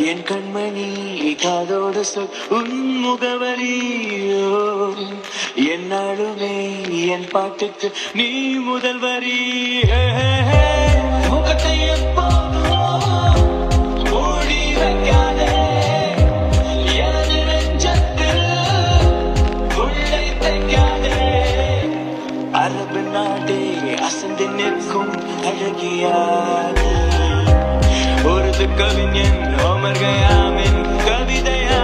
என் கண்மணி காதோடு சொல் உன் முகவரியோ என்னாலுமே என் பாட்டுக்கு நீ முதல் வரி முகத்தை எப்போதும் மூடி வைக்காதே எனது நெஞ்சத்தில் உள்ளே தைக்காதே அரபு நாடே அசந்து நிற்கும் அழகியானே ஒரு கவிஞன் ஓமர் கயாமின் கவிதையா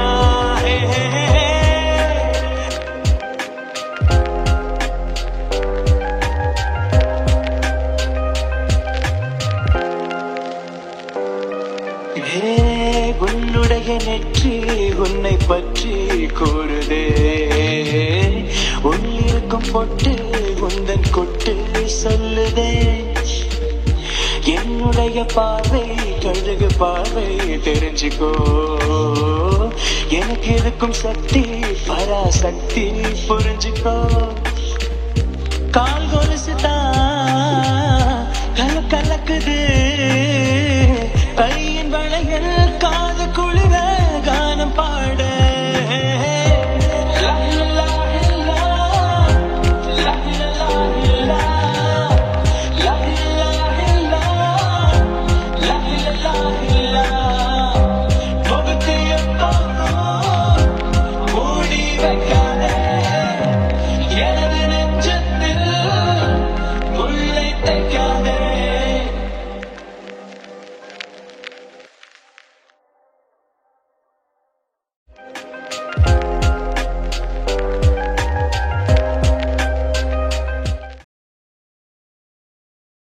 உன்னுடைய நெற்றி உன்னை பற்றி கூறுதே உள்ளிருக்கும் பொட்டு உந்தன் கொட்டு சொல்லுதே என்னுடைய பார்வை கழுகு பார்வை தெரிஞ்சுக்கோ எனக்கு இருக்கும் சக்தி பராசக்தி புரிஞ்சுக்கோ கால் கொலுசுதான் கலக்குது